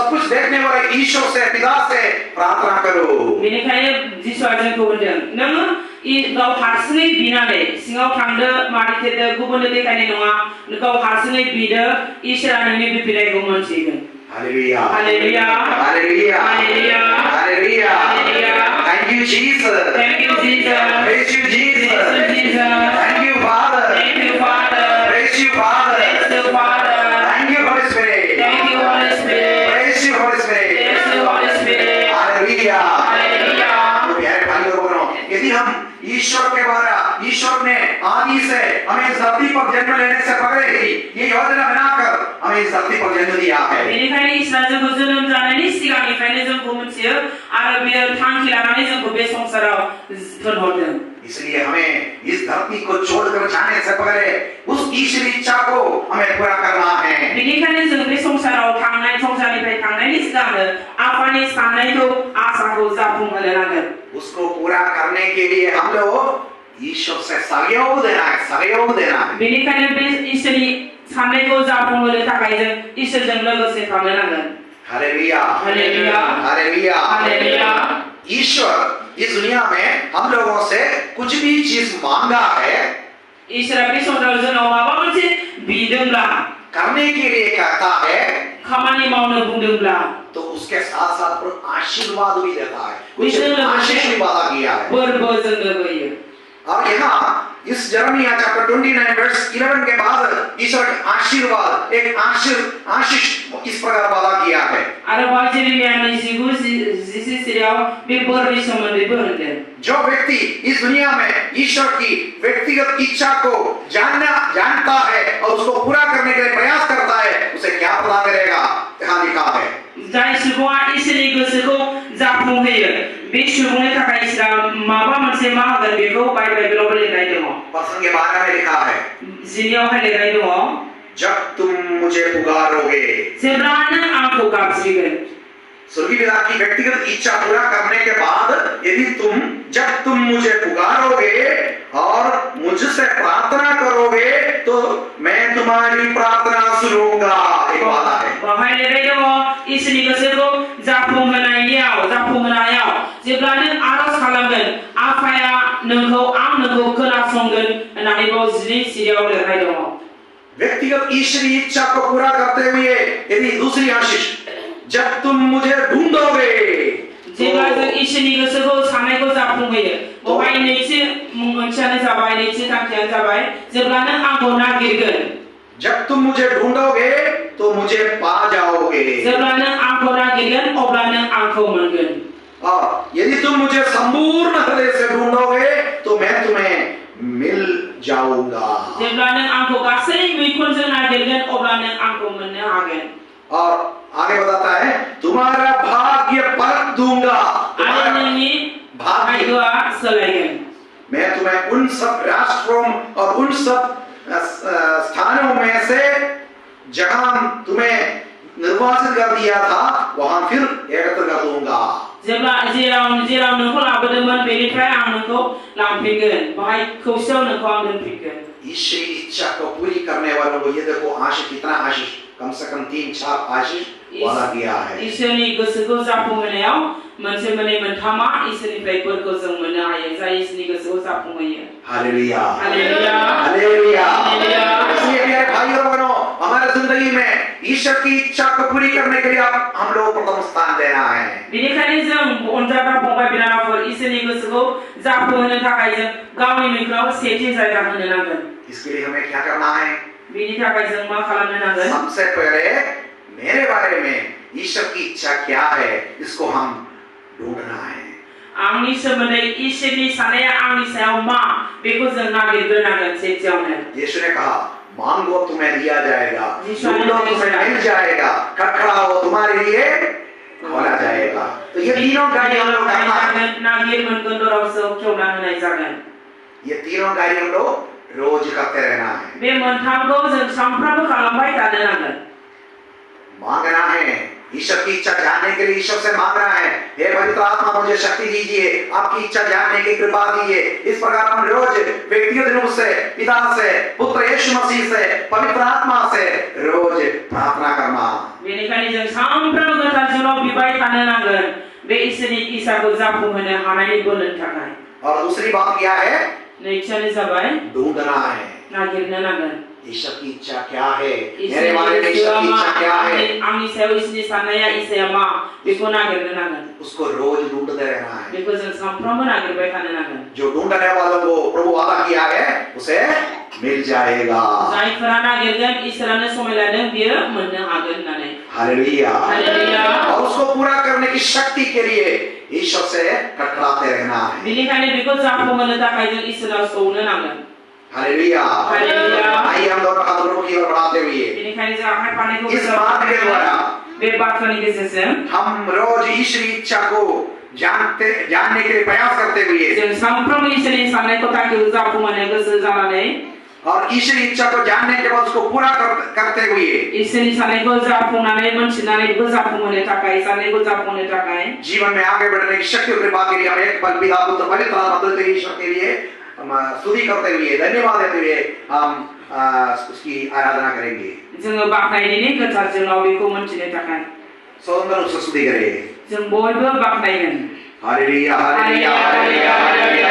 सब कुछ देखने वाले ईश्वर से पिता से प्रार्थना करो। बेनिखायनो जिसुआ जोंखौ होनदों नोङो गाव हारसिङै बिनानै सिङाव थांदो मारिथेदो गुबुननो देखायनाय नङा गाव हारसिङै बिदो इसोरा नोंनि बिबिनायखौ मोनथिगोन। Hallelujah. Hallelujah. Hallelujah. Hallelujah. Hallelujah. Hallelujah. Thank you, Jesus. Thank you, Jesus. Praise you, Jesus. Praise you, Jesus. Thank you, Father. Thank you, Father. Praise you, Father. Praise you, Father. Thank you, Holy Spirit. Thank you, Holy Spirit. Praise you, Holy Spirit. Praise you, Holy Spirit. Hallelujah. Hallelujah. तो प्यारे भाइयों और बहनों, यदि हम ईश्वर के द्वारा ईश्वर ने आदि से हमें इस धरती पर जन्म लेने से पहले ही ये योजना बनाकर हमें इस धरती पर जन्म दिया है। बेनिखायनो इसोरा जोंखौ जोनोम जानायनि सिगांनिफ्रायनो जोंखौ मिथियो आरो बियो थांखि लानानै जोंखौ बे संसाराव दोनहरदों। इसलिए हमें इस धरती को छोड़कर जाने से पहले उस ईश्वरी इच्छा को हमें पूरा करना है। बेनिखायनो जों बे संसाराव थांनाय संसारनिफ्राय थांनायनि सिगांनो आफानि साननायखौ आसाखौ जाफुंहोनो नांगोन। उसको पूरा करने के लिए हम लोग ईश्वर से सहयोग देना है, सहयोग देना है। बेनिखायनो बे ईश्वरनि साननायखौ जाफुंहोनो थाखाय जों ईश्वरजों लोगोसे थांनो नांगोन। Hallelujah, hallelujah, hallelujah, hallelujah. ईश्वर इस दुनिया में हम लोगों से कुछ भी चीज मांगा है, ईश्वरा बे संसाराव जोंनाव माबा मोनसे बिदोंब्ला करने के लिए कहता है, खामानि मावनो बुंदोंब्ला तो उसके साथ साथ आशीर्वाद भी देता है। कुछ आशीष भी वादा किया है। और यहाँ इस यिर्मयाह चैप्टर 29 वर्स 11 के बाद ईश्वर का आशीर्वाद एक आशीष इस प्रकार वादा किया है। जो व्यक्ति इस दुनिया में ईश्वर की व्यक्तिगत इच्छा को जानता है और उसको पूरा करने के लिए प्रयास करता है, उसे क्या प्रदान करेगा? यहाँ लिखा है, जाय सुबुङा इसोरनि गोसोखौ जाफुंहोयो बे सुबुंनि थाखाय इसोरा माबा मोनसे मा होगोन बेखौ बाइबेलाव लिरनाय दङ। वचन के बारे में लिखा है, जिनियावहाय लिरनाय दङ, जब तुम मुझे पुकारोगे, जेब्ला नों आंखौ गाबज्रिगोन। स्वर्गीय पिता की व्यक्तिगत इच्छा पूरा करने के बाद जब तुम मुझे पुकारोगे और मुझसे प्रार्थना करोगे तो मैं तुम्हारी प्रार्थना सुनूंगा। एक वादा है। बाहाय लिरनाय दङ, इसोरनि गोसोखौ जाफुंहोनायाव जेब्ला नों आरज खालामगोन आफाया आं नोंखौ खोनासंगोन होननानै बाव 2:4 लिरनाय दङ। व्यक्तिगत ईश्वरी इच्छा को पूरा करते हुए यदि दूसरी आशीष, जब तुम मुझे ढूंढोगे, जेब्ला जों इसोरनि गोसोखौ साननायखौ जाफुंहोयो बाहाय नैथि मोनसेयानो जाबाय, नैथि थांखियानो जाबाय जेब्ला नों आंखौ नागिरगोन। जब तुम मुझे ढूंढोगे तो मुझे पा जाओगे। जेब्ला नों आंखौ नागिरगोन अब्ला नों आंखौ मोनगोन। और यदि तुम मुझे संपूर्ण हृदय से ढूंढोगे तो मैं तुम्हें मिल जाऊंगा। जेब्ला नों आंखौ गासै मैखुनजों नागिरगोन अब्ला नों आंखौ मोननो हागोन। और आगे बताता है, तुम्हारा भाग्य परख दूंगा। आरो नोंनि भाग्यआ सोलायगोन। मैं तुम्हें उन सब राष्ट्रों और उन सब स्थानों में से जहां तुम्हें निर्वासित कर दिया था वहां फिर एकत्र कर दूंगा। जेराव नोंखौ लाबोदोंमोन बेनिफ्राय आं नोंखौ लांफिनगोन, बाहाय खौसेयाव नोंखौ आं दोनफिनगोन। ईश्वरी इच्छा को पूरी करने वालों को ये देखो आशीष, कितना आशीष, कम से कम 3-4 आशीष वादा किया है। ईश्वरनि गोसोखौ जाफुंहोनायाव मोनसे मोननै मोनथामा ईश्वरनिफ्राय बोरखौ जों मोननो हायो, जाय ईश्वरनि गोसोखौ जाफुंहोयो। Hallelujah, hallelujah, hallelujah, hallelujah. इसलिए मेरे भाइयों और बहनों, हमारे जिंदगी में ईश्वर की इच्छा को पूरी करने के लिए हम लोग प्रथम स्थान देना है। बेनिखायनो जों अनजाग्रा फंबाय बिनानावफोर ईश्वरनि गोसोखौ जाफुंहोनो थाखाय जों गावनि मैखुनाव सेथि जायगा होनो नांगोन। इसके लिए हमें क्या करना है? बेनि थाखाय जों मा खालामनो नांगोन? सबसे पहले मेरे बारे में ईश्वर की इच्छा क्या है इसको हम ढूंढना है। आंनि सोमोन्दै ईश्वरनि साननाया आंनि सायाव मा बेखौ जों नागिरग्रोनांगोन सेथियावनो। यीशु ने कहा, मांगो तुम्हें दिया जाएगा, यीशु ने ढूंढो तुम्हें मिल जाएगा, खटखटाओ तुम्हारे लिए खोला जाएगा। तो ये तीनों कार्य हम लोग करना है। नागिर मोनगोन, दरावसो खेवना होनाय जागोन। ये तीनों कार्य हम लोग रोज करते रहना है। बे मोनथामखौ जों सानफ्रोमबो खालामबाय थानो नांगोन। मांगना है, ईश्वर की इच्छा जानने के लिए ईश्वर से मांग रहा है, हे पवित्र आत्मा मुझे शक्ति दीजिए, आपकी इच्छा जानने की कृपा दीजिए। इस प्रकार हम रोज व्यक्तिगत रूप से पिता से, पुत्र यीशु मसीह से, पवित्र आत्मा से रोज प्रार्थना करना। बेनिखायनो जों सानफ्रोमबो गोथार जिउआव बिबाय थानो नांगोन बे इसोरनि इच्छाखौ जाफुंहोनो हानायनि बोलोनि थाखाय। और दूसरी बात क्या है? नैथियानो जाबाय ढूंढना है। नागिरनो नांगोन। ईश्वर की इच्छा क्या है? मेरे बारे में ईश्वर की इच्छा क्या है? आंनि सायाव इसोरनि साननाया इसाया मा बेखौ नागिरनो नांगोन। उसको रोज ढूंढते रहना है। बेखौ जों सानफ्रोमबो नागिरबाय थानो नांगोन। जो ढूंढने वालों को प्रभु वादा किया है उसे मिल जाएगा। जायफोरा नागिरगोन इसोरानो समाय लादों बियो मोननो हागोन होननानै। हालेलुया। हालेलुया। और उसको पूरा करने की शक्ति के लिए ईश्वर से कटराते रहना है। बेनिखायनो बेखौ जाफुंहोनो थाखाय जों इसोराव सौनो नांगोन। हालेलुया। हालेलुया। आइए हम दोनों हाथ प्रभु की ओर बढ़ाते हुए बेनिखायनो जों आखाइ फारनैखौ इस बात के द्वारा बे बाथ्रानि गेजेरजों हम रोज ईश्वरी इच्छा को जानने के लिए प्रयास करते हुए जों सानफ्रोमबो इसोरनि साननायखौ थांखिखौ जाफुंहोनो गोसो जानानै और ईश्वरी इच्छा को जानने के बाद उसको पूरा करते हुए इसोरनि साननायखौ जाफुंनानै मोनथिनानै बेखौ जाफुंहोनो थाखाय साननायखौ जाफुंहोनो थाखाय जीवन में आगे बढ़ने की शक्ति और कृपा के लिए हम एक पल पिता पुत्र पवित्र आत्मा के ईश्वर के लिए स्तुति करते हुए धन्यवाद देते हुए हम उसकी आराधना करेंगे। जोङो बाख्नायनायनि गोथार जोंनाव बेखौ मोनथिनो थाखाय स्वतंत्र रूप से स्तुति करें। जों बयबो बाख्नायगोन। हालेलुया हालेलुया हालेलुया हालेलुया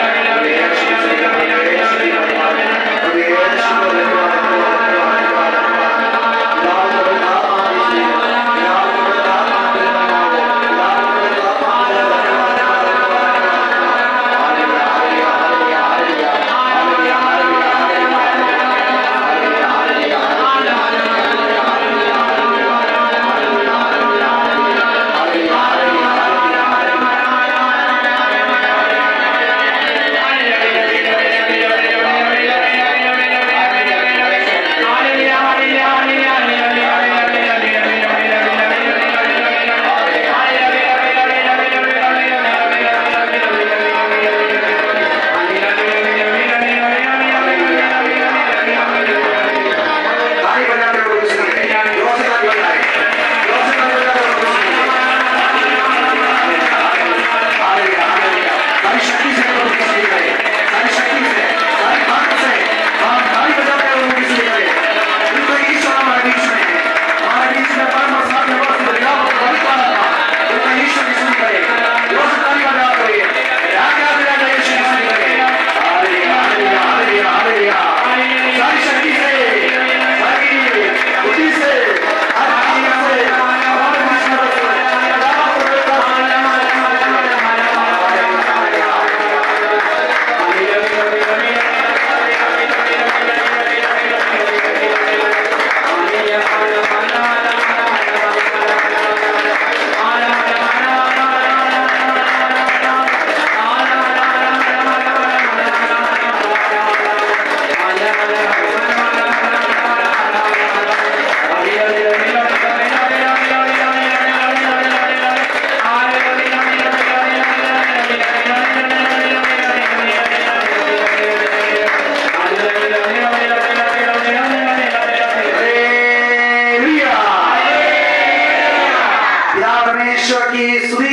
परमेश्वर की स्तुति